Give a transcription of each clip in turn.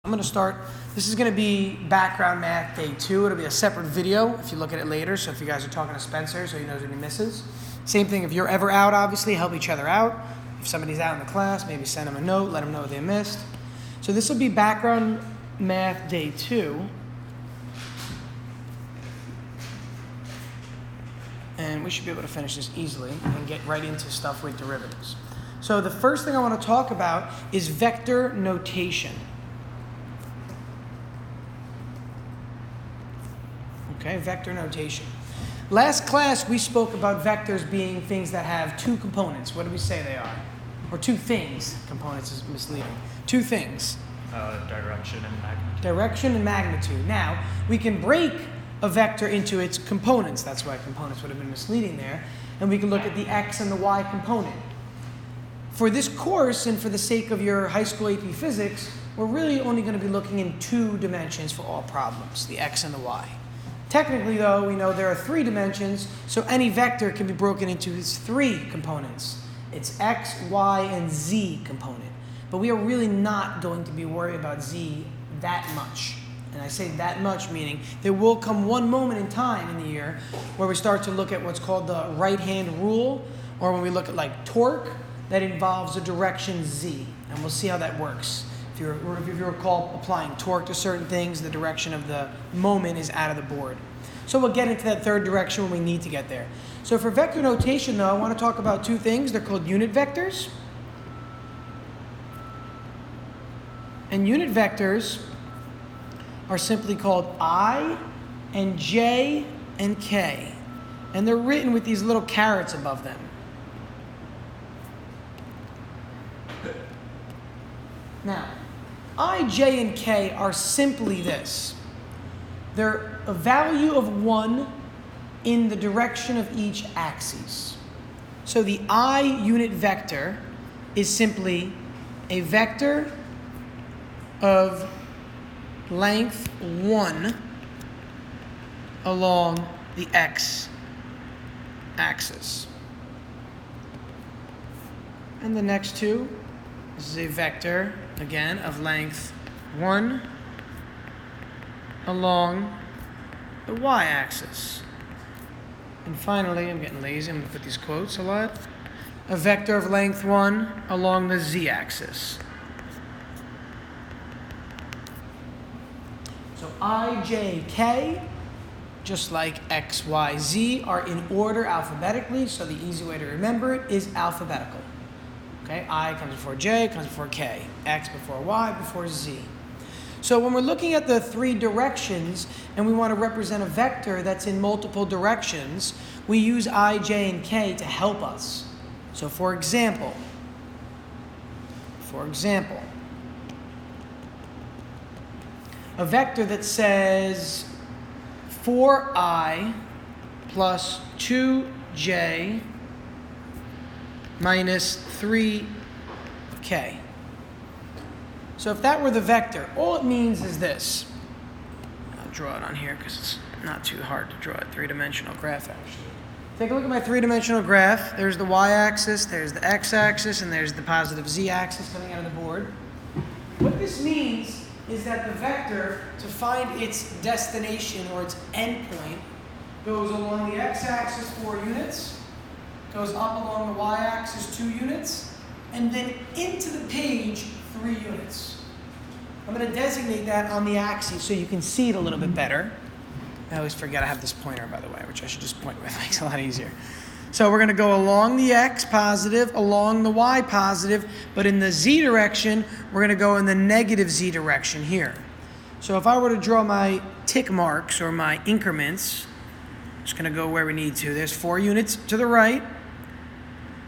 I'm going to start. This is going to be background math day 2. It'll be a separate video if you look at it later. So if you guys are talking to Spencer so he knows what he misses. Same thing if you're ever out, obviously, help each other out. If somebody's out in the class, maybe send them a note, let them know what they missed. So this will be background math day 2. And we should be able to finish this easily and get right into stuff with derivatives. So the first thing I want to talk about is vector notation. Okay, vector notation. Last class, we spoke about vectors being things that have two components. What do we say they are? Or two things. Components is misleading. Two things. Direction and magnitude. Direction and magnitude. Now, we can break a vector into its components. That's why components would have been misleading there. And we can look at the x and the y component. For this course, and for the sake of your high school AP physics, we're really only going to be looking in 2 dimensions for all problems, the x and the y. Technically, though, we know there are 3 dimensions, so any vector can be broken into its 3 components. It's x, y, and z component. But we are really not going to be worried about z that much. And I say that much meaning there will come one moment in time in the year where we start to look at what's called the right-hand rule, or when we look at like torque, that involves the direction z. And we'll see how that works. If you recall applying torque to certain things, the direction of the moment is out of the board. So we'll get into that third direction when we need to get there. So for vector notation, though, I want to talk about 2 things. They're called unit vectors. And unit vectors are simply called I and J and K. And they're written with these little carets above them. Now, I, J, and K are simply this. They're a value of 1 in the direction of each axis. So the I unit vector is simply a vector of length 1 along the x axis. And the next 2, this is a vector, again, of length 1 along the y-axis. And finally, I'm getting lazy, I'm going to put these quotes a lot, a vector of length 1 along the z-axis. So I, J, K, just like X, Y, Z, are in order alphabetically, so the easy way to remember it is alphabetical. Okay, I comes before J, comes before K, X before Y, before Z. So when we're looking at the 3 directions and we want to represent a vector that's in multiple directions, we use I, J, and K to help us. So for example, a vector that says 4i plus 2j minus 3k. So if that were the vector, all it means is this. I'll draw it on here because it's not too hard to draw a 3-dimensional graph, actually. Take a look at my 3-dimensional graph. There's the y-axis, there's the x-axis, and there's the positive z-axis coming out of the board. What this means is that the vector, to find its destination or its endpoint, goes along the x-axis 4 units, goes up along the y-axis 2 units, and then into the page 3 units. I'm going to designate that on the axis so you can see it a little bit better. I always forget I have this pointer, by the way, which I should just point with. It makes it a lot easier. So we're going to go along the x positive, along the y positive, but in the z direction, we're going to go in the negative z direction here. So if I were to draw my tick marks or my increments, I'm just going to go where we need to. There's 4 units to the right,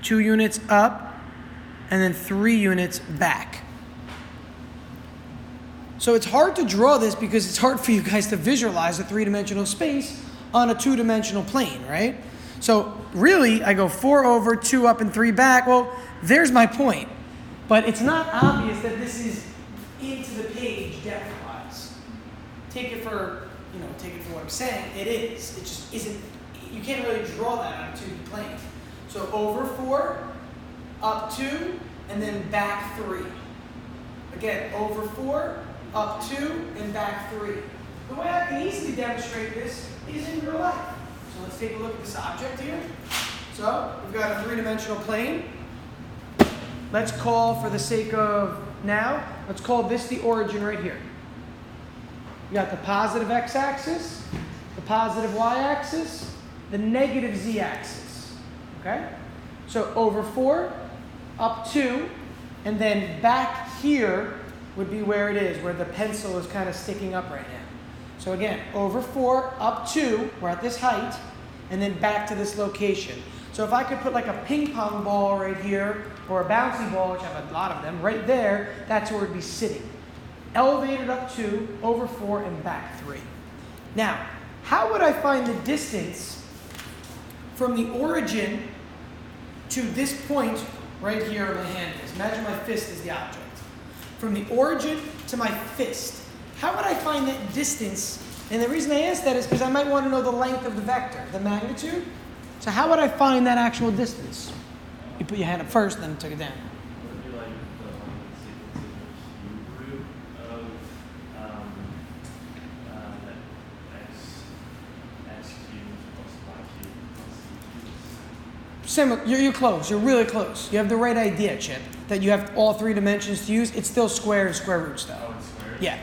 2 units up, and then 3 units back. So it's hard to draw this because it's hard for you guys to visualize a 3-dimensional space on a 2-dimensional plane, right? So really, I go 4 over, 2 up, and 3 back. Well, there's my point. But it's not obvious that this is into the page depth-wise. Take it for what I'm saying. It is. It just isn't. You can't really draw that on a 2D plane. So over 4, up 2, and then back 3. Again, over 4, up 2, and back 3. The way I can easily demonstrate this is in real life. So let's take a look at this object here. So we've got a three-dimensional plane. Let's call, for the sake of now, let's call this the origin right here. You got the positive x-axis, the positive y-axis, the negative z-axis. Okay? So over 4, up 2, and then back here would be where it is, where the pencil is kind of sticking up right now. So again, over 4, up 2, we're at this height, and then back to this location. So if I could put like a ping pong ball right here, or a bouncy ball, which I have a lot of them, right there, that's where it'd be sitting. Elevated up 2, over 4, and back 3. Now, how would I find the distance from the origin to this point right here where my hand is? Imagine my fist is the object. From the origin to my fist, how would I find that distance? And the reason I ask that is because I might want to know the length of the vector, the magnitude. So how would I find that actual distance? You put your hand up first, then took it down. Would it be like the sequence of the cube root of x cubed plus y cubed plus z cubed? Similar, you're close. You're really close. You have the right idea, Chip, that you have all 3 dimensions to use. It's still square and square root stuff. Oh, it's squared? Yeah.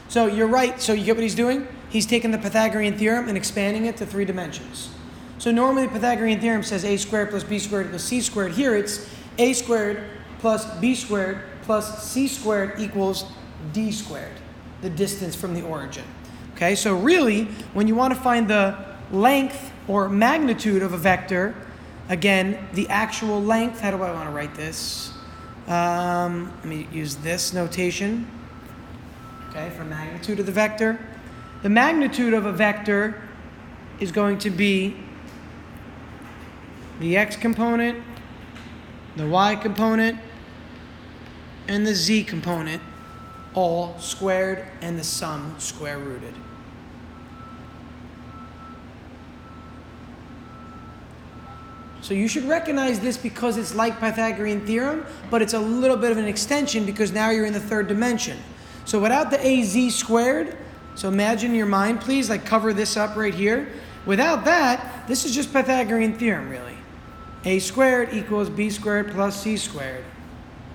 So you're right. So you get what he's doing? He's taking the Pythagorean theorem and expanding it to 3 dimensions. So normally the Pythagorean theorem says a squared plus b squared equals c squared. Here it's a squared plus b squared plus c squared equals d squared, the distance from the origin. Okay, so really, when you want to find the length or magnitude of a vector, again, the actual length, how do I want to write this? Let me use this notation, okay, for magnitude of the vector. The magnitude of a vector is going to be the x component, the y component, and the z component, all squared, and the sum square rooted. So you should recognize this because it's like Pythagorean theorem, but it's a little bit of an extension because now you're in the 3rd dimension. So without the az squared, so imagine in your mind, please, like cover this up right here. Without that, this is just Pythagorean theorem, really. A squared equals b squared plus c squared.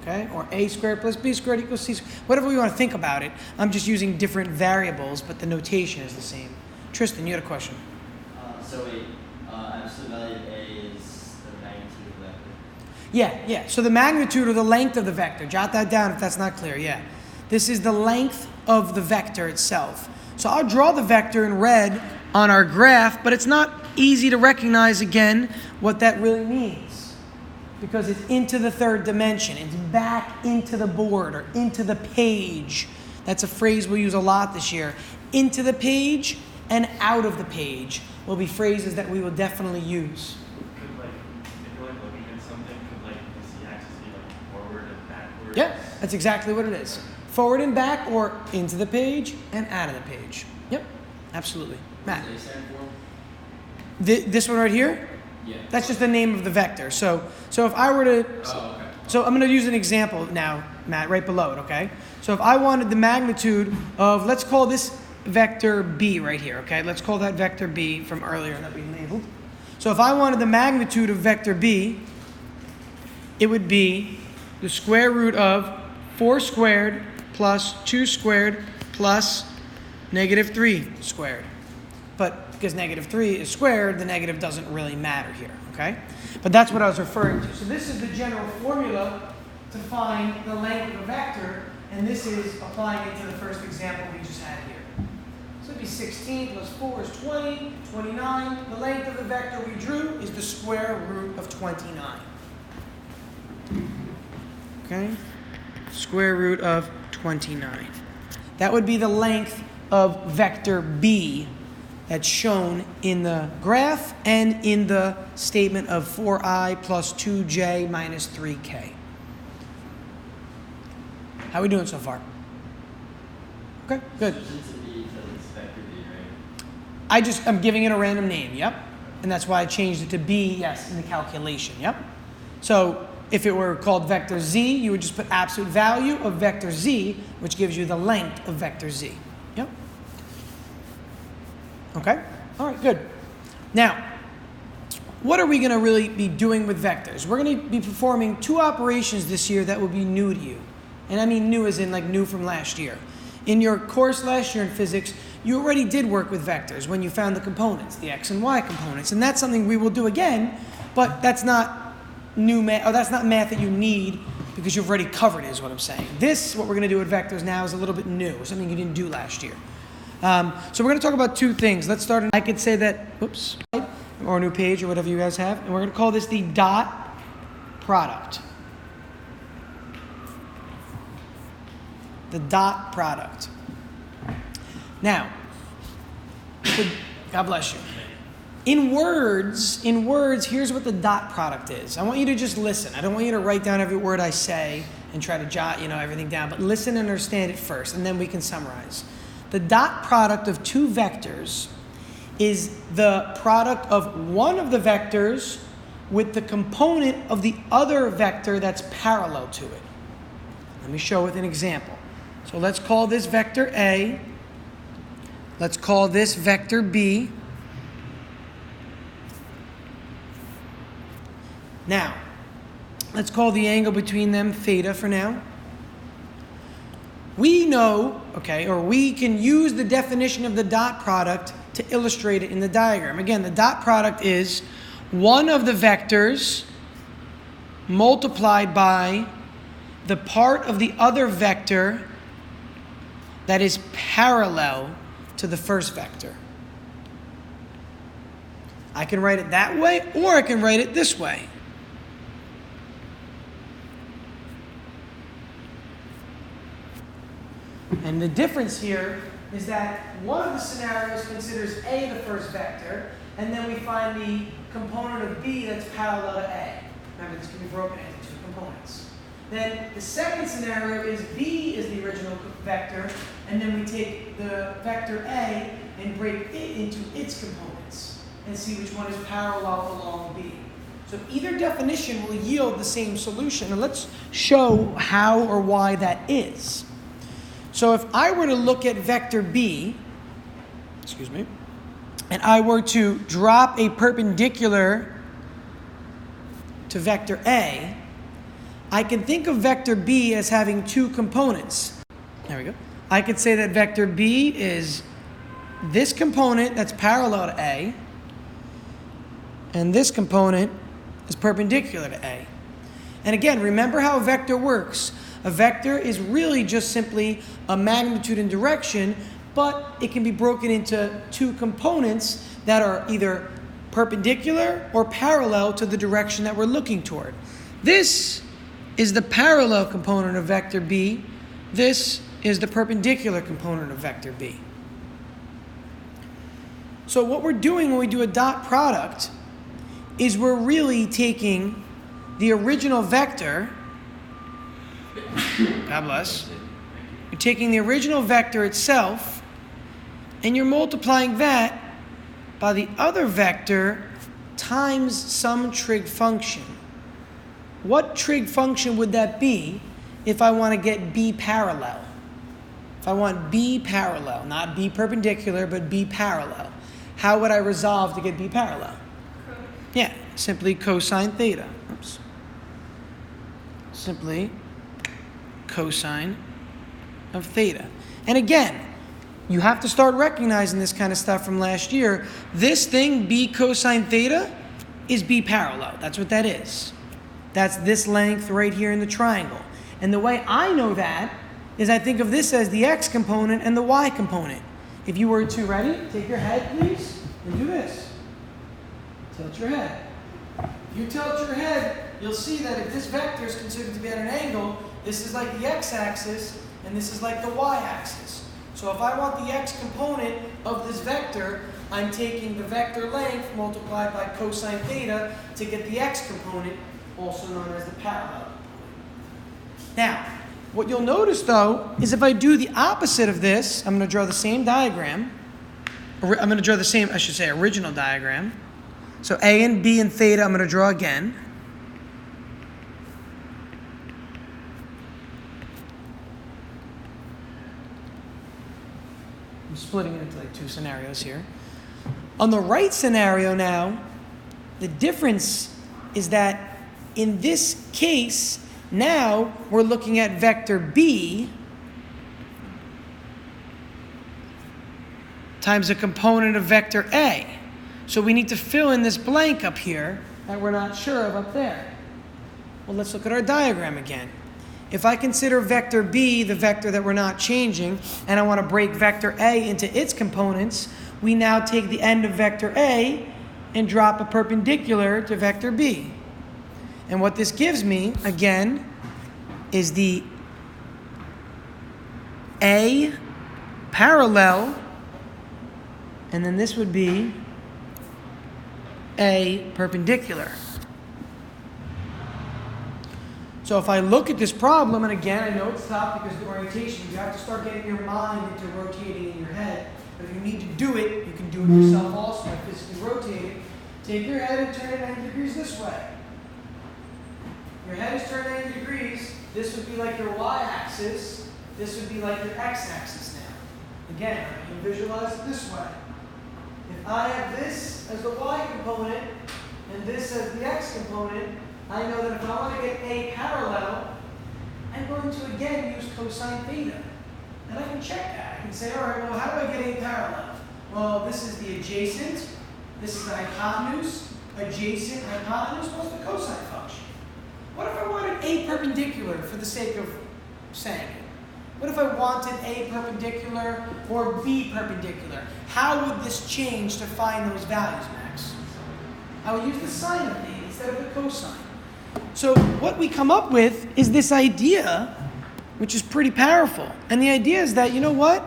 Okay? Or a squared plus b squared equals c squared. Whatever we want to think about it. I'm just using different variables, but the notation is the same. Tristan, you had a question. So wait, absolute value of A is the magnitude of the vector? Yeah. So the magnitude or the length of the vector. Jot that down if that's not clear. Yeah. This is the length of the vector itself. So I'll draw the vector in red on our graph, but it's not easy to recognize again what that really means because it's into the 3rd dimension. It's back into the board or into the page. That's a phrase we'll use a lot this year. Into the page and out of the page will be phrases that we will definitely use. Could like, if you're like looking at something, could like the z-axis be like forward and backwards? Yeah, that's exactly what it is. Forward and back or into the page and out of the page. Yep, absolutely. Matt. What does A stand for? This one right here? Yeah. That's just the name of the vector. So if I were to... Oh, okay. So I'm going to use an example now, Matt, right below it, okay? So if I wanted the magnitude of, let's call this vector B right here, okay? Let's call that vector B from earlier that we labeled. So if I wanted the magnitude of vector B, it would be the square root of 4 squared plus 2 squared plus negative 3 squared. But because negative 3 is squared, the negative doesn't really matter here, okay? But that's what I was referring to. So this is the general formula to find the length of a vector, and this is applying it to the first example we just had here. So it'd be 16 plus 4 is 20, 29. The length of the vector we drew is the square root of 29. Okay? Square root of 29. That would be the length of vector B that's shown in the graph and in the statement of 4i plus 2j minus 3k. How are we doing so far? Okay, good. So since it B because it's vector B, right? I'm giving it a random name, yep. And that's why I changed it to B, yes, in the calculation, yep. So If it were called vector z, you would just put absolute value of vector z, which gives you the length of vector z. Yep. Okay? All right, good. Now, what are we going to really be doing with vectors? We're going to be performing 2 operations this year that will be new to you. And I mean new as in like new from last year. In your course last year in physics, you already did work with vectors when you found the components, the x and y components. And that's something we will do again, but that's not new math, or that's not math that you need because you've already covered it, is what I'm saying. This, what we're going to do with vectors now, is a little bit new, something you didn't do last year. So we're going to talk about 2 things. Let's start, I could say that, oops, or a new page or whatever you guys have, and we're going to call this the dot product. The dot product. Now, God bless you. In words, here's what the dot product is. I want you to just listen. I don't want you to write down every word I say and try to jot, everything down, but listen and understand it first, and then we can summarize. The dot product of 2 vectors is the product of one of the vectors with the component of the other vector that's parallel to it. Let me show with an example. So let's call this vector A. Let's call this vector B. Now, let's call the angle between them theta for now. We know, or we can use the definition of the dot product to illustrate it in the diagram. Again, the dot product is one of the vectors multiplied by the part of the other vector that is parallel to the first vector. I can write it that way, or I can write it this way. And the difference here is that one of the scenarios considers A the first vector, and then we find the component of B that's parallel to A. Remember, this can be broken into 2 components. Then the second scenario is B is the original vector, and then we take the vector A and break it into its components and see which one is parallel along B. So either definition will yield the same solution, and let's show how or why that is. So if I were to look at vector B, and I were to drop a perpendicular to vector A, I can think of vector B as having 2 components. There we go. I could say that vector B is this component that's parallel to A, and this component is perpendicular to A. And again, remember how a vector works. A vector is really just simply a magnitude and direction, but it can be broken into 2 components that are either perpendicular or parallel to the direction that we're looking toward. This is the parallel component of vector B. This is the perpendicular component of vector B. So what we're doing when we do a dot product is we're really taking the original vector, God bless. You're taking the original vector itself and you're multiplying that by the other vector times some trig function. What trig function would that be if I want to get B parallel? If I want B parallel, not B perpendicular, but B parallel, how would I resolve to get B parallel? Yeah, simply cosine theta. Oops. Simply cosine of theta. And again, you have to start recognizing this kind of stuff from last year. This thing, B cosine theta, is B parallel. That's what that is. That's this length right here in the triangle. And the way I know that is I think of this as the x component and the y component. If you were to, ready? Take your head, please, and do this. Tilt your head. If you tilt your head, you'll see that if this vector is considered to be at an angle, this is like the x-axis, and this is like the y-axis. So if I want the x component of this vector, I'm taking the vector length multiplied by cosine theta to get the x component, also known as the parallel component. Now, what you'll notice though, is if I do the opposite of this, I'm going to draw the same diagram. I'm going to draw the same, I should say, original diagram. So A and B and theta I'm going to draw again. I'm splitting it into like two scenarios here. On the right scenario now, the difference is that in this case, now we're looking at vector B times a component of vector A. So we need to fill in this blank up here that we're not sure of up there. Well, let's look at our diagram again. If I consider vector B the vector that we're not changing, and I want to break vector A into its components, we now take the end of vector A and drop a perpendicular to vector B. And what this gives me, again, is the A parallel, and then this would be A perpendicular. So if I look at this problem, and again, I know it's tough because of the orientation, you have to start getting your mind into rotating in your head. But if you need to do it, you can do it yourself also by physically rotating. Take your head and turn it 90 degrees this way. Your head is turned 90 degrees. This would be like your y-axis. This would be like your x-axis now. Again, I can visualize it this way. If I have this as the y component and this as the x component, I know that if I want to get A parallel, I'm going to again use cosine theta. And I can check that. I can say, all right, well, how do I get A parallel? Well, this is the adjacent. This is the hypotenuse. Adjacent, hypotenuse. What's the cosine function? What if I wanted A perpendicular for the sake of saying it? What if I wanted A perpendicular or B perpendicular? How would this change to find those values, Max? I would use the sine of theta instead of the cosine. So what we come up with is this idea, which is pretty powerful. And the idea is that, you know what?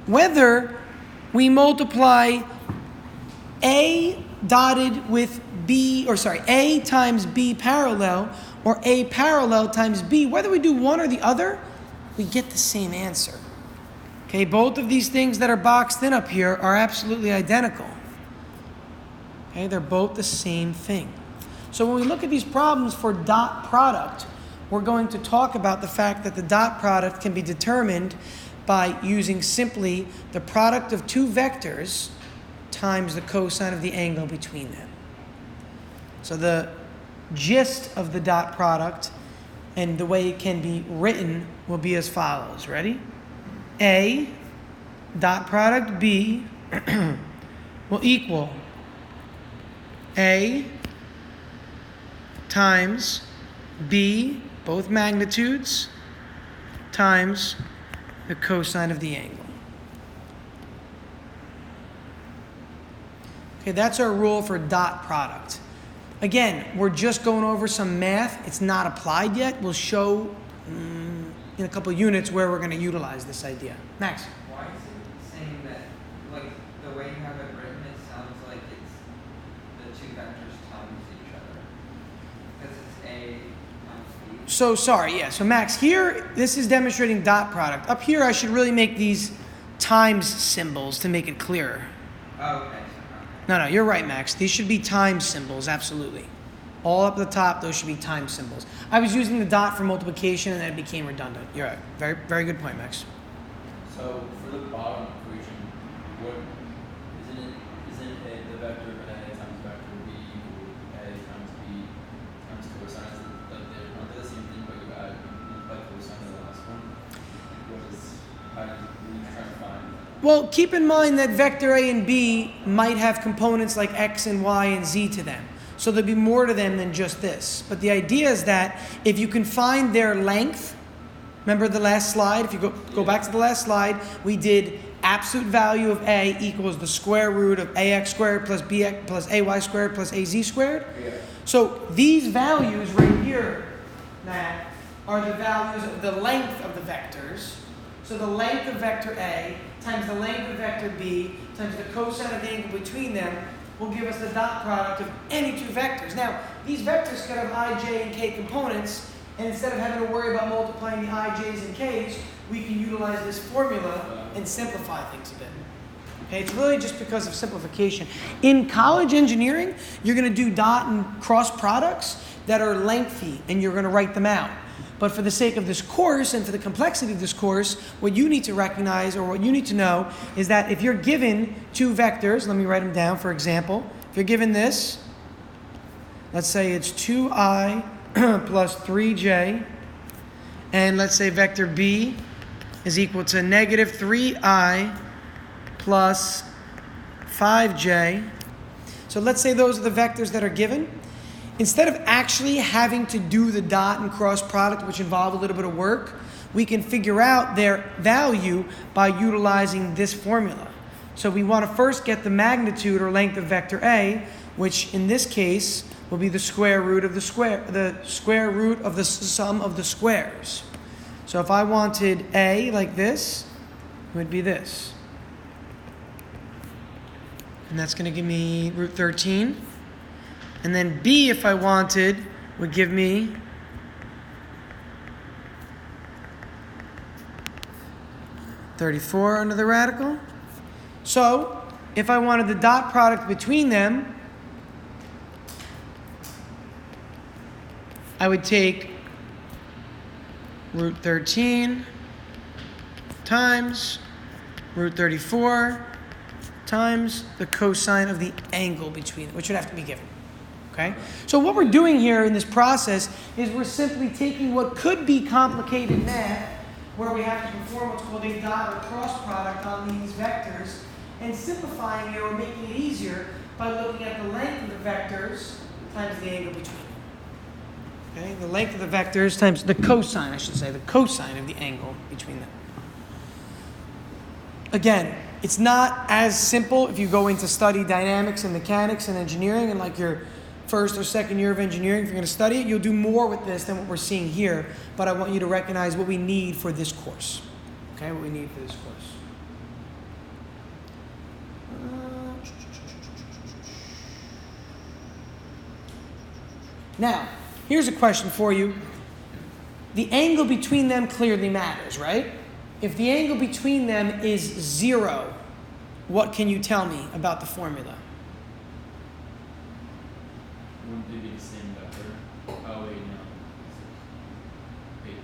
Whether we multiply A dotted with B, A times B parallel, or A parallel times B, whether we do one or the other, we get the same answer. Okay, both of these things that are boxed in up here are absolutely identical. Okay, they're both the same thing. So when we look at these problems for dot product, we're going to talk about the fact that the dot product can be determined by using simply the product of two vectors times the cosine of the angle between them. So the gist of the dot product and the way it can be written will be as follows. Ready? A dot product B will equal A times B, both magnitudes, times the cosine of the angle. Okay, that's our rule for dot product. Again, we're just going over some math. It's not applied yet. We'll show in a couple of units where we're going to utilize this idea. Max? Why is it saying that, like, the way you have it written, it sounds like it's the two vectors times each other? Because it's A times B. So, sorry, yeah. So, Max, here, this is demonstrating dot product. Up here, I should really make these times symbols to make it clearer. Oh, okay. No, you're right, Max. These should be times symbols, absolutely. All up at the top, those should be times symbols. I was using the dot for multiplication, and then it became redundant. You're right. Very, very good point, Max. So for the bottom equation, what isn't it the vector of A times vector B equal A times B times cosine? Like aren't they the same thing, but you add multiply cosine to the last one? How do you try to find? Well, keep in mind that vector A and B might have components like X and Y and Z to them. So there'll be more to them than just this. But the idea is that if you can find their length, remember the last slide? If you go back to the last slide, we did absolute value of A equals the square root of AX squared plus BX plus AY squared plus AZ squared. Yeah. So these values right here, Matt, are the values of the length of the vectors. So the length of vector A times the length of vector B times the cosine of the angle between them will give us the dot product of any two vectors. Now, these vectors could have I, J, and K components, and instead of having to worry about multiplying the I, J's, and K's, we can utilize this formula and simplify things a bit. Okay, it's really just because of simplification. In college engineering, you're going to do dot and cross products that are lengthy, and you're going to write them out. But for the sake of this course and for the complexity of this course, what you need to recognize or what you need to know is that if you're given two vectors, let me write them down for example. If you're given this, let's say it's 2i plus 3j, and let's say vector b is equal to negative 3i plus 5j. So let's say those are the vectors that are given. Instead of actually having to do the dot and cross product, which involve a little bit of work, we can figure out their value by utilizing this formula. So we want to first get the magnitude or length of vector A, which in this case will be the square root of the square root of the sum of the squares. So if I wanted A like this, it would be this. And that's going to give me root 13. And then B, if I wanted, would give me (34) under the radical. So if I wanted the dot product between them, I would take root 13 times root 34 times the cosine of the angle between them, which would have to be given. Okay? So what we're doing here in this process is we're simply taking what could be complicated math, where we have to perform what's called a dot or cross product on these vectors, and simplifying it or making it easier by looking at the length of the vectors times the angle between them. Okay? The length of the vectors times the cosine, I should say, the cosine of the angle between them. Again, it's not as simple if you go into study dynamics and mechanics and engineering and like your first or second year of engineering. If you're going to study it, you'll do more with this than what we're seeing here. But I want you to recognize what we need for this course. Okay, what we need for this course. Now, here's a question for you. The angle between them clearly matters, right? If the angle between them is 0, what can you tell me about the formula? Wouldn't they be the same vector? Oh wait, no. Wait.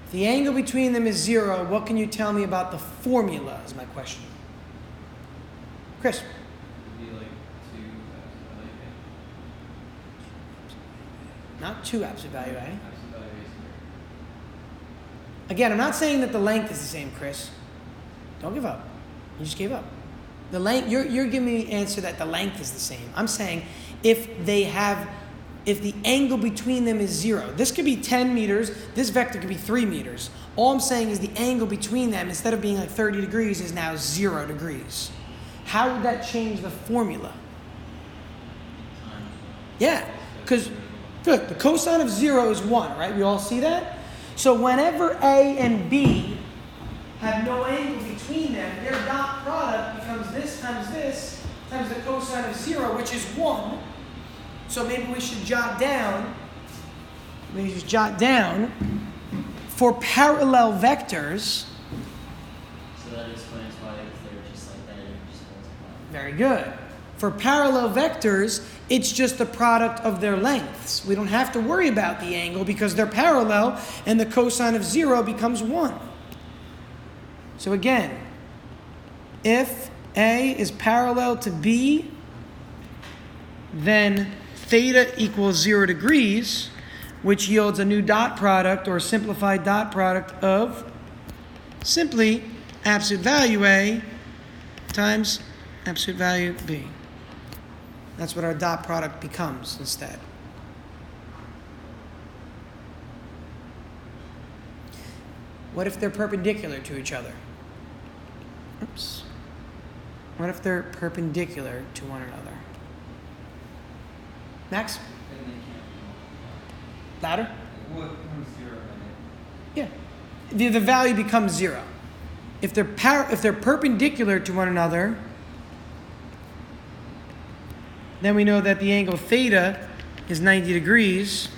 If the angle between them is 0, what can you tell me about the formula is my question. Chris? It'd be like 2 Not 2 absolute value A. absolute value A. Again, I'm not saying that the length is the same, Chris. Don't give up. You just gave up. The length, you're giving me the answer that the length is the same. I'm saying if the angle between them is 0, this could be 10 meters, this vector could be 3 meters. All I'm saying is the angle between them, instead of being like 30 degrees, is now 0 degrees. How would that change the formula? Yeah, because, good, the cosine of 0 is 1, right? We all see that? So whenever A and B have no angle between them, their dot product becomes this times the cosine of 0, which is 1. So maybe we should jot down, for parallel vectors. So that explains why if they're just like that, you just multiply. Very good. For parallel vectors, it's just the product of their lengths. We don't have to worry about the angle because they're parallel and the cosine of 0 becomes 1. So again, if A is parallel to B, then theta equals 0 degrees, which yields a new dot product or simplified dot product of simply absolute value A times absolute value B. That's what our dot product becomes instead. What if they're perpendicular to each other? Oops. What if they're perpendicular to one another? Max? Then they can't be multiplied. Louder? Well, it becomes 0 then Yeah. The value becomes 0. If they're perpendicular to one another, then we know that the angle theta is 90 degrees.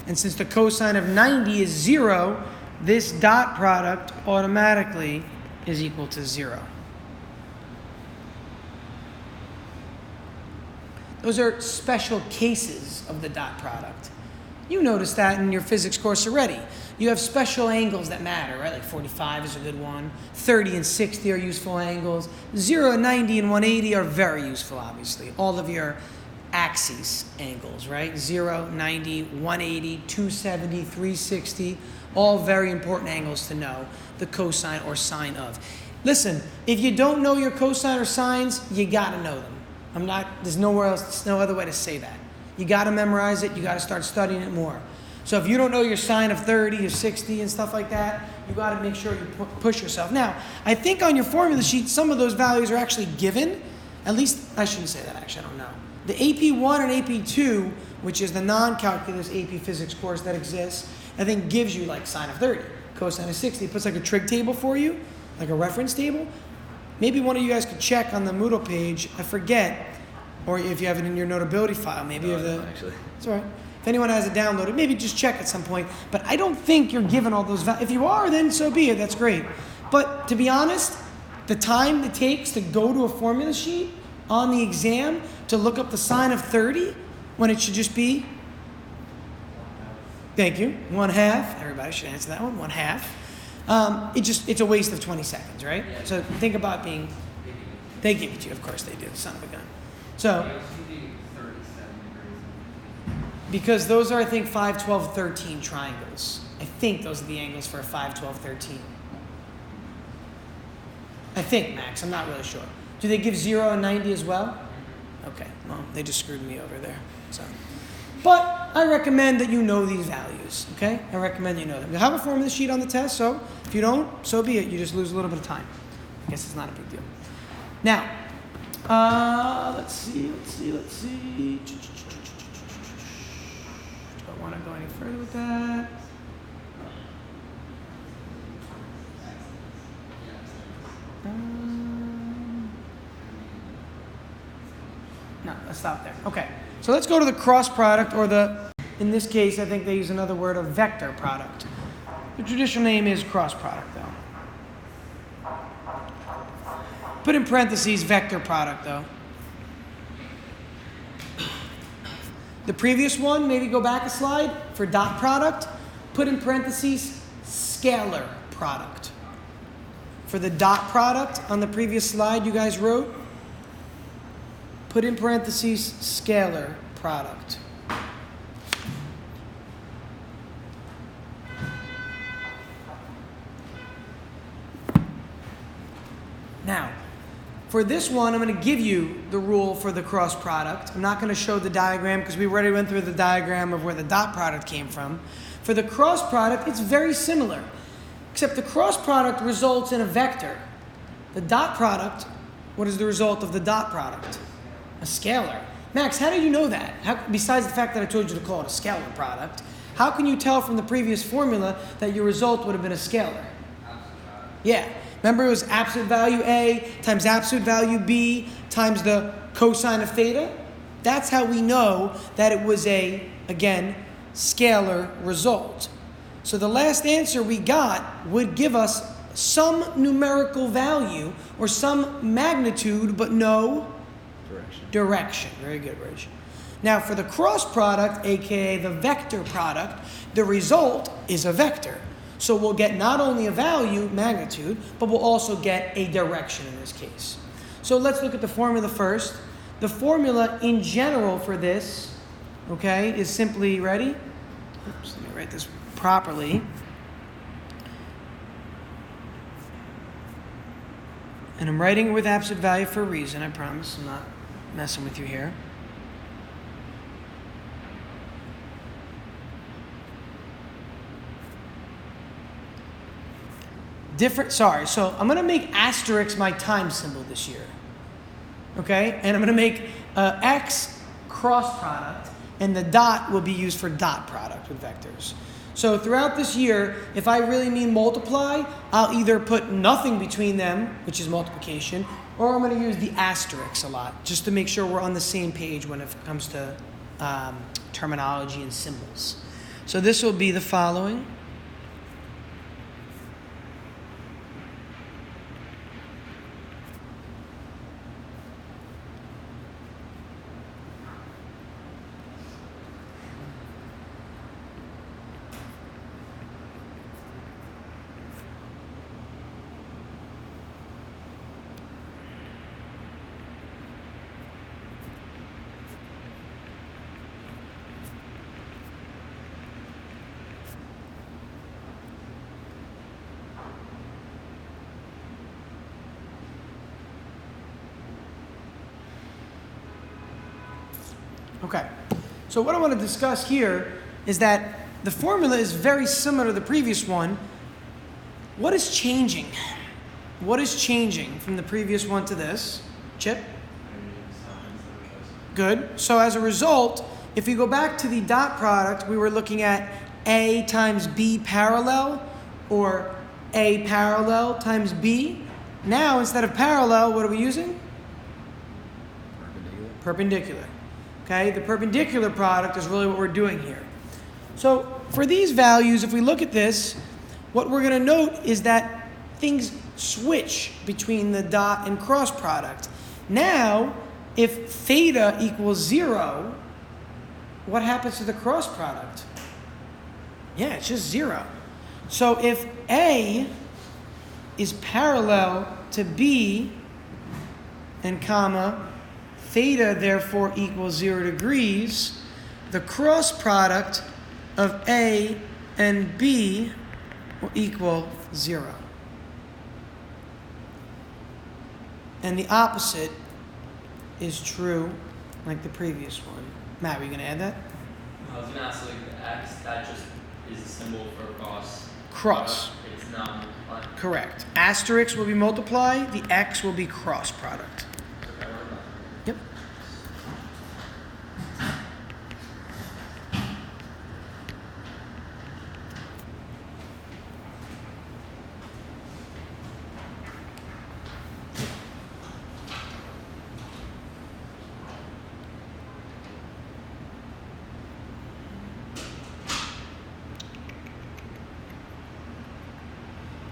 And since the cosine of 90 is 0, this dot product automatically is equal to 0. Those are special cases of the dot product. You noticed that in your physics course already. You have special angles that matter, right? Like 45 is a good one. 30 and 60 are useful angles. 0, 90, and 180 are very useful, obviously. All of your axes angles, right? 0, 90, 180, 270, 360, all very important angles to know the cosine or sine of. Listen, if you don't know your cosine or sines, you gotta know them. There's nowhere else, there's no other way to say that. You gotta memorize it, you gotta start studying it more. So if you don't know your sine of 30 or 60 and stuff like that, you gotta make sure you push yourself. Now, I think on your formula sheet, some of those values are actually given. At least, I shouldn't say that actually, I don't know. The AP1 and AP2, which is the non-calculus AP physics course that exists, I think gives you like sine of 30, cosine of 60. It puts like a trig table for you, like a reference table. Maybe one of you guys could check on the Moodle page, I forget, or if you have it in your notability file, maybe you have the... Actually. It's all right. If anyone has it downloaded, maybe just check at some point. But I don't think you're given all those values. If you are, then so be it. That's great. But to be honest, the time it takes to go to a formula sheet on the exam to look up the sine of 30 when it should just be, thank you, 1/2. Everybody should answer that one, 1/2. It's a waste of 20 seconds, right? Yeah. So think about being, they give it to you, of course they do, son of a gun. So, You also do 37 degrees. because those are, I think, 5, 12, 13 triangles. I think those are the angles for a 5, 12, 13. I think, Max. I'm not really sure. Do they give 0 and 90 as well? Okay. Well, they just screwed me over there. So, but I recommend that you know these values, okay? I recommend you know them. You have a formula sheet on the test, so if you don't, so be it. You just lose a little bit of time. I guess it's not a big deal. Now, let's see. Do I want to go any further with that? No, let's stop there. Okay, so let's go to the cross product, or in this case, I think they use another word, a vector product. The traditional name is cross product, though. Put in parentheses vector product, though. The previous one, maybe go back a slide, for dot product, put in parentheses scalar product. For the dot product on the previous slide you guys wrote, put in parentheses scalar product. Now, for this one, I'm going to give you the rule for the cross product. I'm not going to show the diagram because we already went through the diagram of where the dot product came from. For the cross product, it's very similar, except the cross product results in a vector. The dot product, what is the result of the dot product? A scalar. Max, how do you know that? Besides the fact that I told you to call it a scalar product, how can you tell from the previous formula that your result would have been a scalar? Yeah. Remember, it was absolute value A times absolute value B times the cosine of theta? That's how we know that it was a, again, scalar result. So the last answer we got would give us some numerical value or some magnitude, but no direction. Very good, Rich. Now for the cross product, aka the vector product, the result is a vector. So we'll get not only a value, magnitude, but we'll also get a direction in this case. So let's look at the formula first. The formula in general for this, okay, is simply, ready? Oops, let me write this properly. And I'm writing it with absolute value for a reason, I promise. I'm not messing with you here. So I'm going to make asterisk my time symbol this year. Okay? And I'm going to make X cross product, and the dot will be used for dot product with vectors. So throughout this year, if I really mean multiply, I'll either put nothing between them, which is multiplication, or I'm going to use the asterisk a lot, just to make sure we're on the same page when it comes to terminology and symbols. So this will be the following. Okay. So what I want to discuss here is that the formula is very similar to the previous one. What is changing? What is changing from the previous one to this? Chip? Good. So as a result, if we go back to the dot product, we were looking at A times B parallel, or A parallel times B. Now, instead of parallel, what are we using? Perpendicular. Okay, the perpendicular product is really what we're doing here. So for these values, if we look at this, what we're going to note is that things switch between the dot and cross product. Now, if theta equals 0, what happens to the cross product? Yeah, it's just 0. So if A is parallel to B and comma, theta therefore equals 0 degrees, the cross product of A and B will equal 0. And the opposite is true like the previous one. Matt, were you going to add that? I was gonna ask, like, the X, that just is a symbol for cross. Cross. It's not multiplying. Correct. Asterisk will be multiply, the X will be cross product. Yep.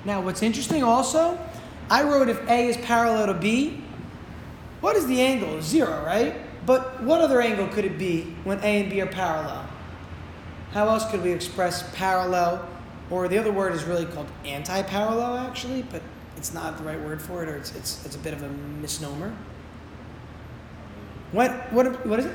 Now, what's interesting also, I wrote if A is parallel to B, what is the angle? 0, right? But what other angle could it be when A and B are parallel? How else could we express parallel? Or the other word is really called anti-parallel, actually, but it's not the right word for it, or it's a bit of a misnomer. What is it? 180.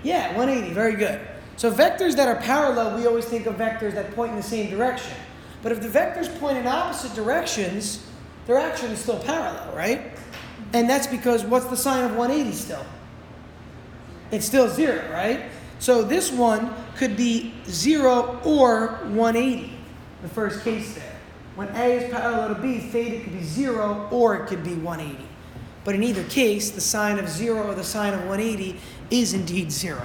Yeah, 180, very good. So vectors that are parallel, we always think of vectors that point in the same direction. But if the vectors point in opposite directions, they're actually still parallel, right? And that's because what's the sign of 180 still? It's still 0, right? So this one could be 0 or 180, the first case there. When A is parallel to B, theta could be 0 or it could be 180. But in either case, the sign of 0 or the sign of 180 is indeed 0.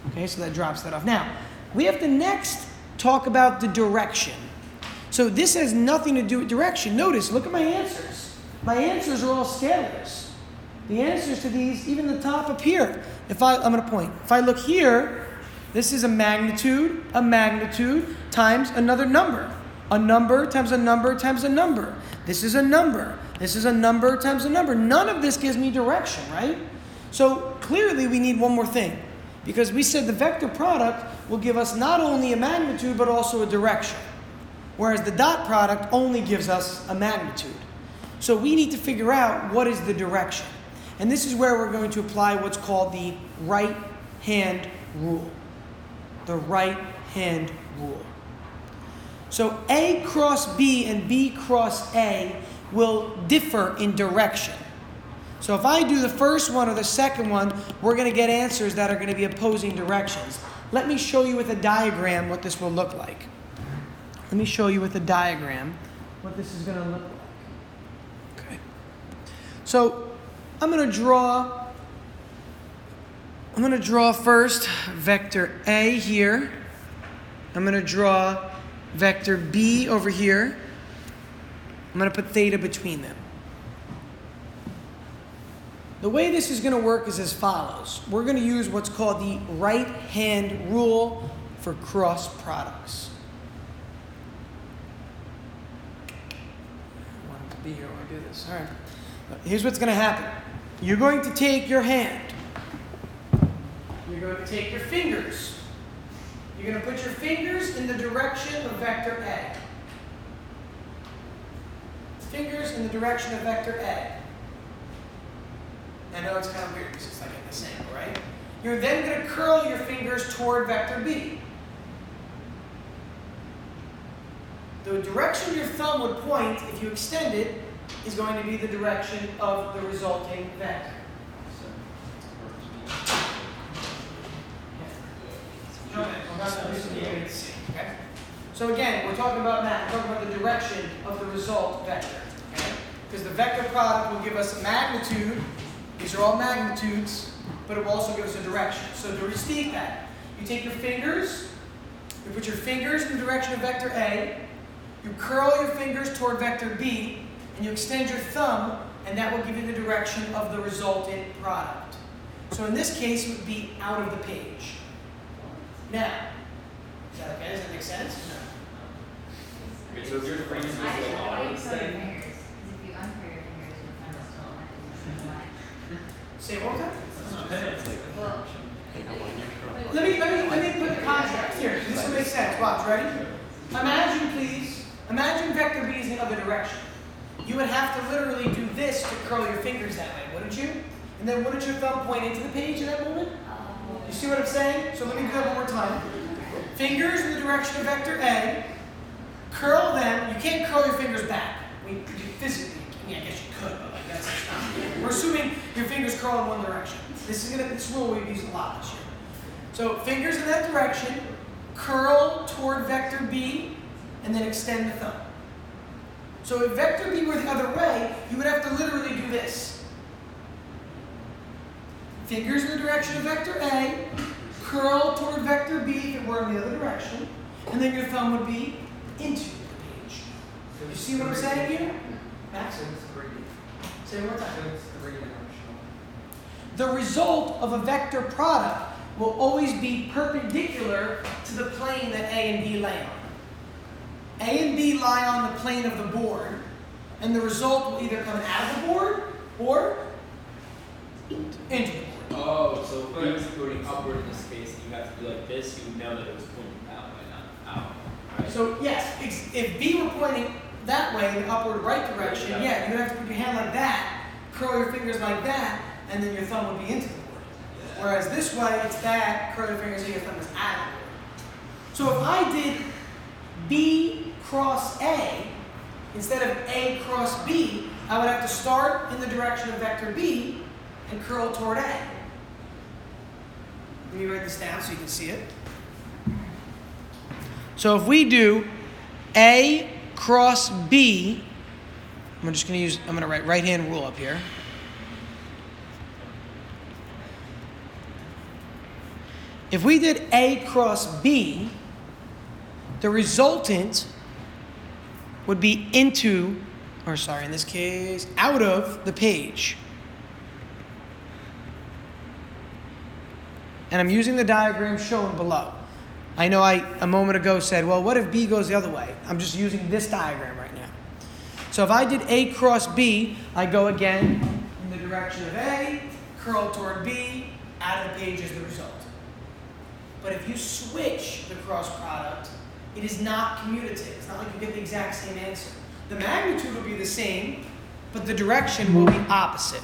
Okay, so that drops that off. Now, we have to next talk about the direction. So this has nothing to do with direction. Notice, look at my answers. My answers are all scalars. The answers to these, even the top up here. I'm going to point. If I look here, this is a magnitude times another number. A number times a number times a number. This is a number. This is a number times a number. None of this gives me direction, right? So clearly we need one more thing. Because we said the vector product will give us not only a magnitude, but also a direction. Whereas the dot product only gives us a magnitude. So we need to figure out what is the direction. And this is where we're going to apply what's called the right-hand rule. The right-hand rule. So A cross B and B cross A will differ in direction. So if I do the first one or the second one, we're going to get answers that are going to be opposing directions. Let me show you with a diagram what this will look like. Let me show you with a diagram what this is going to look like. Okay. So I'm going to draw first vector A here. I'm going to draw vector B over here. I'm going to put theta between them. The way this is going to work is as follows. We're going to use what's called the right-hand rule for cross products. I want it to be here when I do this. All right. Here's what's going to happen. You're going to take your hand. You're going to take your fingers. You're going to put your fingers in the direction of vector A. Fingers in the direction of vector A. I know it's kind of weird because it's like at this angle, right? You're then going to curl your fingers toward vector B. The direction your thumb would point, if you extend it, is going to be the direction of the resulting vector. just so you can see. Okay? So again, we're talking about math. We're talking about the direction of the result vector. Okay? Because the vector product will give us a magnitude. These are all magnitudes, but it will also give us a direction. So to restate that, you take your fingers, you put your fingers in the direction of vector A, you curl your fingers toward vector B, and you extend your thumb, and that will give you the direction of the resultant product. So in this case, it would be out of the page. Now, is that okay? Does that make sense? No. Wait, so if your freeze was I like just all want of you this to curl your thing? fingers, because if you uncurl your fingers, your thumb is still aligned. Say it one more time. Well, Let me put the contrast here. This will make sense. Watch, ready? Imagine, please, imagine vector B is the other direction. You would have to literally do this to curl your fingers that way, wouldn't you? And then wouldn't your thumb point into the page in that moment? You see what I'm saying? So let me do that one more time. Fingers in the direction of vector A. Curl them. You can't curl your fingers back. Physically, I mean, I guess you could, but like that's not. We're assuming your fingers curl in one direction. This rule we've used a lot this year. So fingers in that direction, curl toward vector B, and then extend the thumb. So if vector B were the other way, you would have to literally do this. Fingers in the direction of vector A, curl toward vector B if it were in the other direction, and then your thumb would be into the page. You see what I'm saying here? Max? So it's 3D. Say it one more time. So it's three-dimensional. The result of a vector product will always be perpendicular to the plane that A and B lay on. A and B lie on the plane of the board, and the result will either come out of the board or into the board. Oh, so if B was pointing upward in this case, and you have to do like this, you would know that it was pointing that way, not out. Right? So yes, if B were pointing that way in the upward right direction, yeah, you would have to put your hand like that, curl your fingers like that, and then your thumb would be into the board. Whereas this way, it's that, curl your fingers, and your thumb is out of the board. So if I did B cross A, instead of A cross B, I would have to start in the direction of vector B and curl toward A. Let me write this down so you can see it. So if we do A cross B, I'm going to write right hand rule up here. If we did A cross B, the resultant would be into, or sorry, in this case, out of the page. And I'm using the diagram shown below. I know I, a moment ago, said, well, what if B goes the other way? I'm just using this diagram right now. So if I did A cross B, I go again in the direction of A, curl toward B, out of the page is the result. But if you switch the cross product, it is not commutative. It's not like you get the exact same answer. The magnitude will be the same, but the direction will be opposite.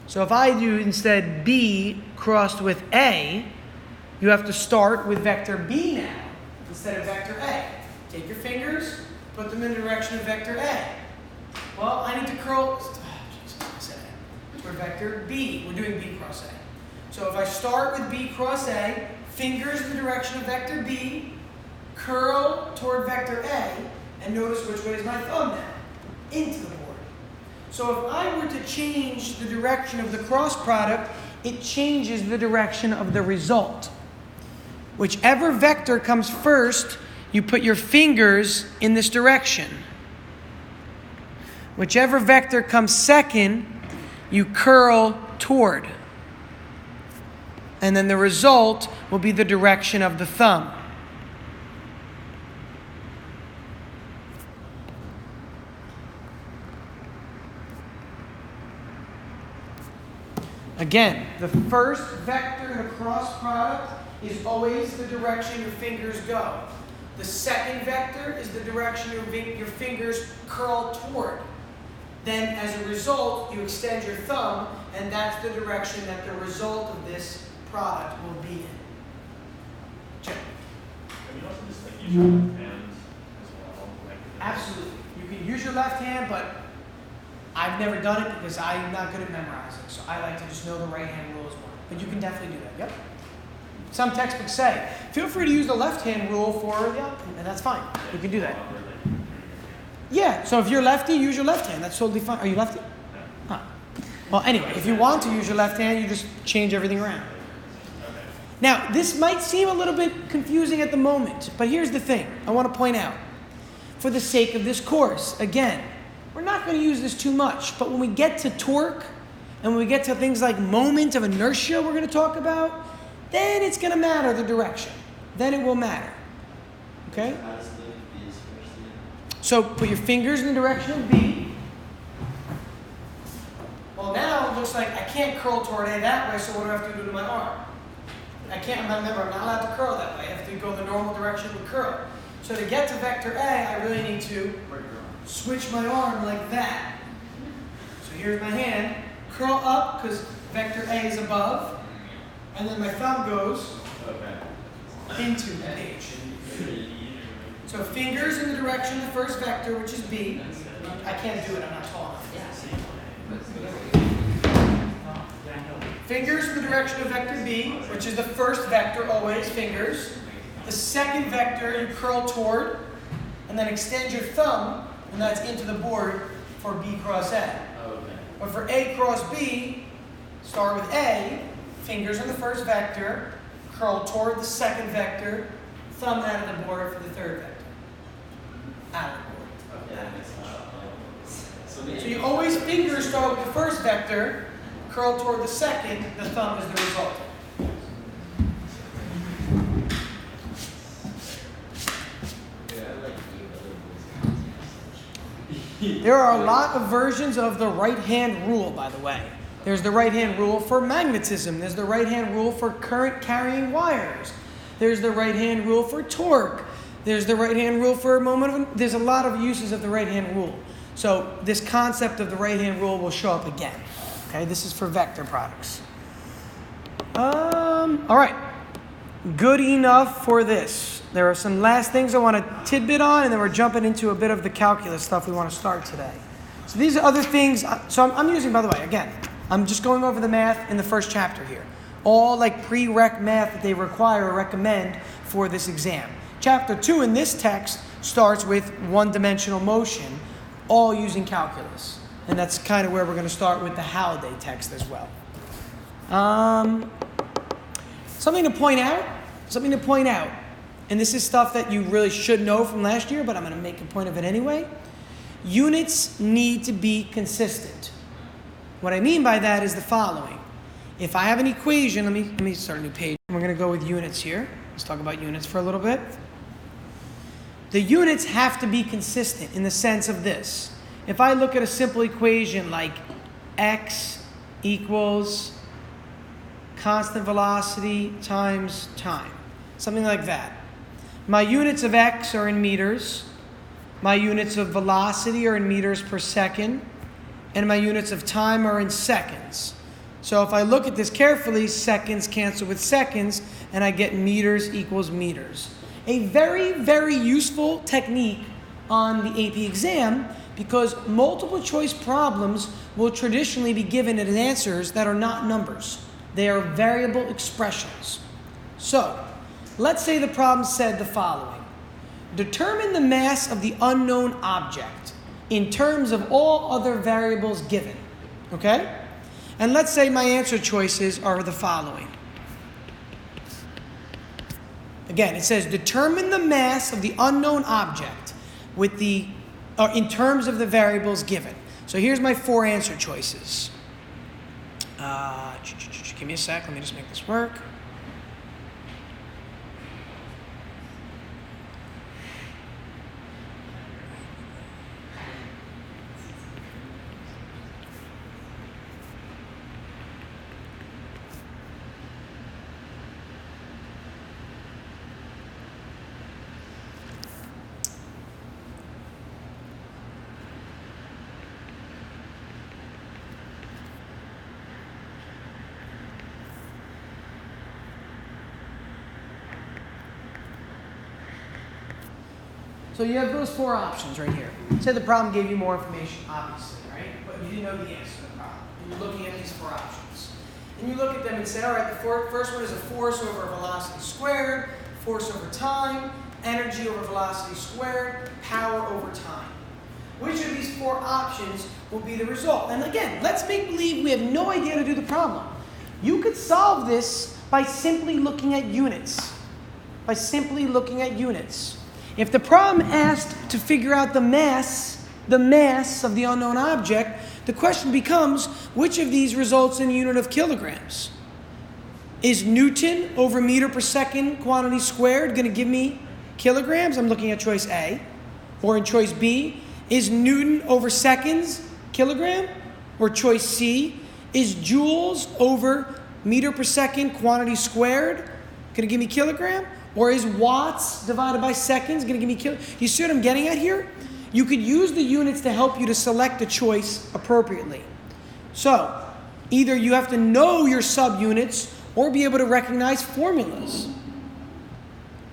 So if I do instead B crossed with A, you have to start with vector B now instead of vector A. Take your fingers, put them in the direction of vector A. Well, I need to curl toward vector B. We're doing B cross A. So if I start with B cross A, fingers in the direction of vector B, curl toward vector A, and notice which way is my thumb now? Into the board. So if I were to change the direction of the cross product, it changes the direction of the result. Whichever vector comes first, you put your fingers in this direction. Whichever vector comes second, you curl toward. And then the result will be the direction of the thumb. Again, the first vector in a cross product is always the direction your fingers go. The second vector is the direction your fingers curl toward. Then, as a result, you extend your thumb, and that's the direction that the result of this product will be in. Check. Can you also just like use your left hand as well? Like, Absolutely. You can use your left hand, but I've never done it because I'm not good at memorizing. So I like to just know the right hand rule as well. But you can definitely do that. Yep. Some textbooks say, feel free to use the left-hand rule for the outcome, and that's fine. You can do that. Yeah, so if you're lefty, use your left hand. That's totally fine. Are you lefty? Huh. Well, anyway, if you want to use your left hand, you just change everything around. Now, this might seem a little bit confusing at the moment, but here's the thing I want to point out. For the sake of this course, again, we're not going to use this too much, but when we get to torque, and when we get to things like moment of inertia we're going to talk about, then it's going to matter the direction. Then it will matter. Okay? How does the B's first do? So put your fingers in the direction of B. Well, now it looks like I can't curl toward A that way, so what do I have to do to my arm? I'm not allowed to curl that way. I have to go the normal direction with curl. So to get to vector A, I really need to switch my arm like that. So here's my hand. Curl up, because vector A is above. And then my thumb goes into the page. So fingers in the direction of the first vector, which is B. I can't do it, I'm not tall enough. Fingers in the direction of vector B, which is the first vector, always, fingers. The second vector you curl toward, and then extend your thumb, and that's into the board for B cross A. But for A cross B, start with A, fingers on the first vector, curl toward the second vector, thumb out of the board for the third vector. Out of the board. So you always fingers start with the first vector, curl toward the second, the thumb is the result. There are a lot of versions of the right-hand rule, by the way. There's the right-hand rule for magnetism. There's the right-hand rule for current carrying wires. There's the right-hand rule for torque. There's the right-hand rule for there's a lot of uses of the right-hand rule. So this concept of the right-hand rule will show up again. Okay, this is for vector products. All right, good enough for this. There are some last things I want to tidbit on, and then we're jumping into a bit of the calculus stuff we want to start today. So these are other things. So I'm using, by the way, again, I'm just going over the math in the first chapter here. All like prereq math that they require or recommend for this exam. Chapter 2 in this text starts with one-dimensional motion, all using calculus. And that's kind of where we're going to start with the Halliday text as well. Something to point out, and this is stuff that you really should know from last year, but I'm going to make a point of it anyway. Units need to be consistent. What I mean by that is the following. If I have an equation, let me start a new page. We're going to go with units here. Let's talk about units for a little bit. The units have to be consistent in the sense of this. If I look at a simple equation like x equals constant velocity times time, something like that. My units of x are in meters, my units of velocity are in meters per second, and my units of time are in seconds. So if I look at this carefully, seconds cancel with seconds, and I get meters equals meters. A very, very useful technique on the AP exam, because multiple choice problems will traditionally be given as answers that are not numbers. They are variable expressions. So, let's say the problem said the following. Determine the mass of the unknown object in terms of all other variables given. Okay? And let's say my answer choices are the following. Again, it says determine the mass of the unknown object with in terms of the variables given. So here's my 4 answer choices. Give me a sec. Let me just make this work. So you have those 4 options right here. Say the problem gave you more information, obviously, right? But you didn't know the answer to the problem. You're looking at these 4 options. and you look at them and say, all right, the first one is a force over velocity squared, force over time, energy over velocity squared, power over time. Which of these 4 options will be the result? And again, let's make believe we have no idea how to do the problem. You could solve this by simply looking at units. By simply looking at units. If the problem asked to figure out the mass of the unknown object, the question becomes, which of these results in a unit of kilograms? Is Newton over meter per second quantity squared going to give me kilograms? I'm looking at choice A. Or in choice B, is Newton over seconds kilogram? Or choice C, is joules over meter per second quantity squared going to give me kilogram? Or is watts divided by seconds going to give me kilogram? You see what I'm getting at here? You could use the units to help you to select a choice appropriately. So, either you have to know your subunits or be able to recognize formulas.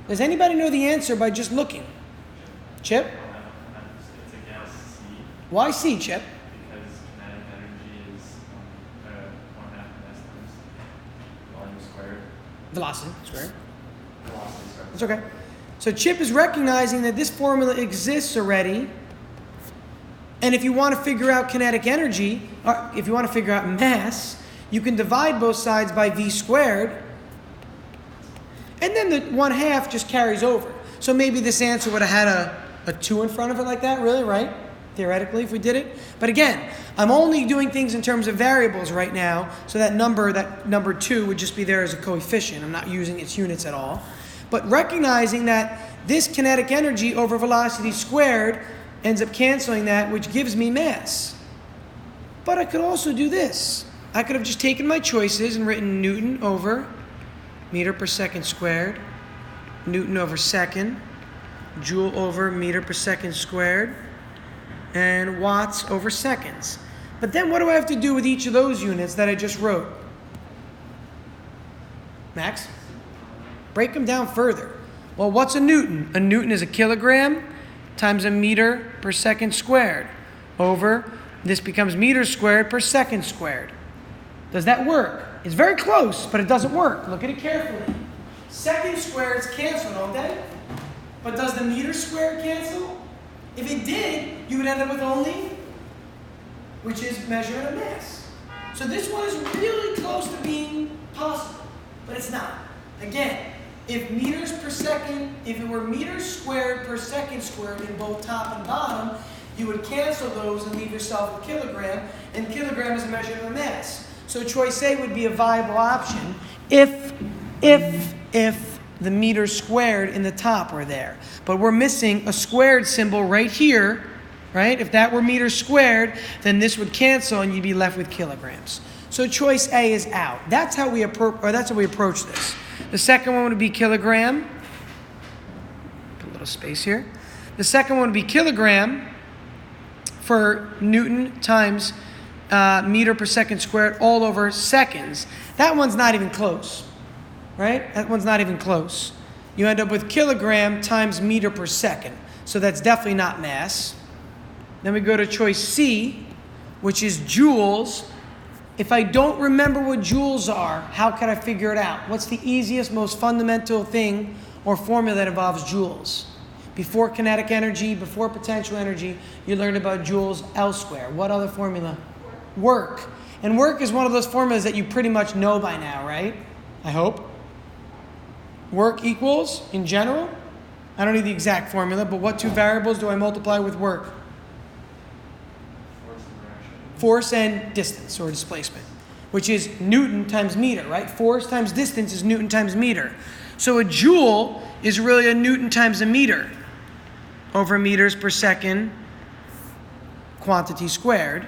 Does anybody know the answer by just looking? Chip? It's a guess, C, Why C, Chip? because kinetic energy is 1.5 mass times volume squared. Velocity squared. Velocity squared. That's okay. So Chip is recognizing that this formula exists already. And if you want to figure out kinetic energy, or if you want to figure out mass, you can divide both sides by v squared. And then the 1/2 just carries over. So maybe this answer would have had a 2 in front of it like that, really, right? Theoretically, if we did it. But again, I'm only doing things in terms of variables right now, so that number 2 would just be there as a coefficient. I'm not using its units at all. But recognizing that this kinetic energy over velocity squared ends up canceling that, which gives me mass. But I could also do this. I could have just taken my choices and written Newton over meter per second squared, Newton over second, joule over meter per second squared, and watts over seconds. But then what do I have to do with each of those units that I just wrote? Max? Break them down further. Well, what's a Newton? A Newton is a kilogram times a meter per second squared over, this becomes meters squared per second squared. Does that work? It's very close, but it doesn't work. Look at it carefully. Second squareds cancel, don't they? But does the meter squared cancel? If it did, you would end up with only, which is measuring a mass. So this one is really close to being possible, but it's not. Again, if meters per second, if it were meters squared per second squared in both top and bottom, you would cancel those and leave yourself a kilogram, and kilogram is a measure of a mass. So choice A would be a viable option if the meter squared in the top were there. But we're missing a squared symbol right here, right? If that were meter squared, then this would cancel and you'd be left with kilograms. So choice A is out. That's how we approach this. The second one would be kilogram. Put a little space here. The second one would be kilogram for Newton times meter per second squared all over seconds. That one's not even close, right? That one's not even close. You end up with kilogram times meter per second. So that's definitely not mass. Then we go to choice C, which is joules. If I don't remember what joules are, how can I figure it out? What's the easiest, most fundamental thing or formula that involves joules? Before kinetic energy, before potential energy, you learned about joules elsewhere. What other formula? Work. And work is one of those formulas that you pretty much know by now, right? I hope. Work equals, in general, I don't need the exact formula, but what 2 variables do I multiply with work? Force and distance, or displacement, which is Newton times meter, right? Force times distance is Newton times meter. So a joule is really a Newton times a meter over meters per second quantity squared.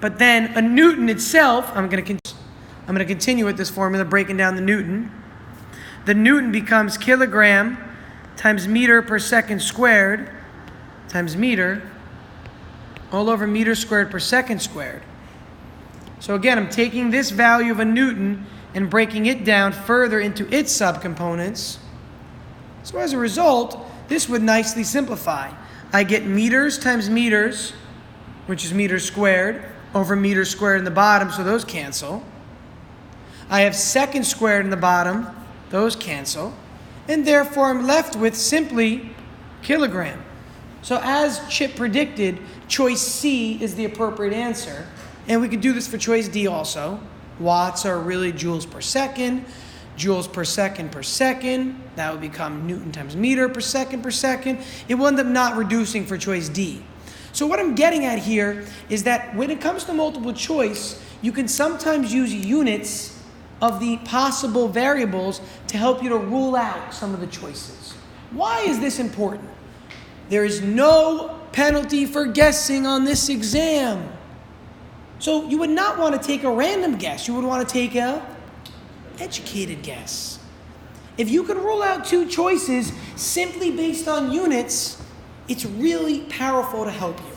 But then a Newton itself, I'm going to continue with this formula, breaking down the Newton. The Newton becomes kilogram times meter per second squared times meter all over meter squared per second squared. So again, I'm taking this value of a Newton and breaking it down further into its subcomponents. So as a result, this would nicely simplify. I get meters times meters, which is meters squared, over meters squared in the bottom, so those cancel. I have second squared in the bottom. Those cancel. And therefore, I'm left with simply kilogram. So as Chip predicted, choice C is the appropriate answer. And we could do this for choice D also. Watts are really joules per second. Joules per second per second. That would become Newton times meter per second per second. It will end up not reducing for choice D. So what I'm getting at here is that when it comes to multiple choice, you can sometimes use units of the possible variables to help you to rule out some of the choices. Why is this important? There is no penalty for guessing on this exam. So you would not want to take a random guess. You would want to take a educated guess. If you can rule out two choices simply based on units, it's really powerful to help you.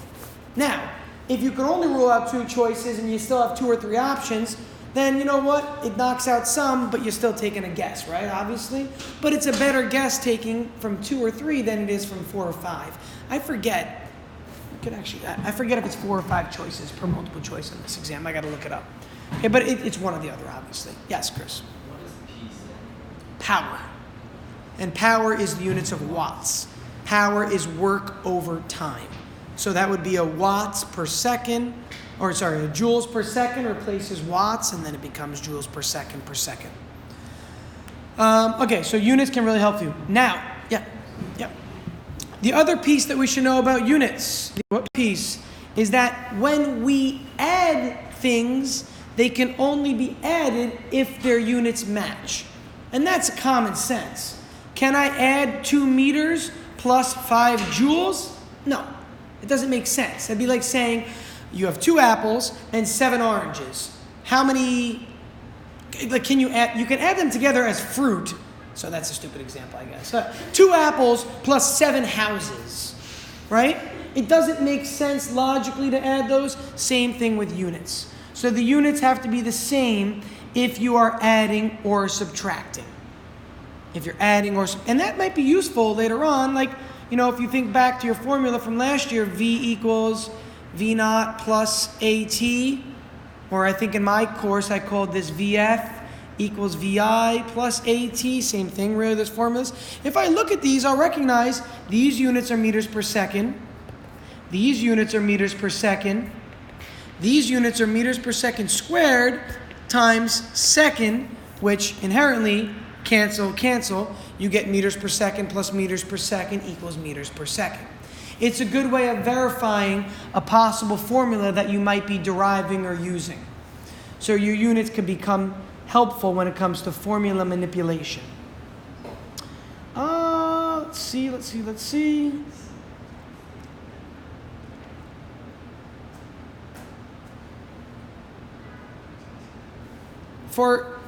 Now, if you can only rule out two choices and you still have 2 or 3 options, then you know what? It knocks out some, but you're still taking a guess, right? Obviously. But it's a better guess taking from 2 or 3 than it is from 4 or 5. I forget if it's 4 or 5 choices per multiple choice in this exam. I got to look it up. Okay, but it's one or the other, obviously. Yes, Chris? What does P stand for? Power. And power is the units of watts. Power is work over time. So that would be a watts per second, a joules per second replaces watts, and then it becomes joules per second per second. Okay, so units can really help you. Now, the other piece that we should know about units, is that when we add things, they can only be added if their units match. And that's common sense. Can I add 2 meters plus 5 joules? No, it doesn't make sense. That'd be like saying you have 2 apples and 7 oranges. How many, can you add? You can add them together as fruit. So that's a stupid example, I guess. 2 apples plus 7 houses, right? It doesn't make sense logically to add those. Same thing with units. So the units have to be the same if you are adding or subtracting. If you're adding and that might be useful later on, like, if you think back to your formula from last year, V equals V naught plus AT, or I think in my course I called this VF equals VI plus AT, same thing, really, there's formulas. If I look at these, I'll recognize these units are meters per second, these units are meters per second, these units are meters per second squared times second, which inherently cancel, you get meters per second plus meters per second equals meters per second. It's a good way of verifying a possible formula that you might be deriving or using. So your units can become helpful when it comes to formula manipulation. Let's see. For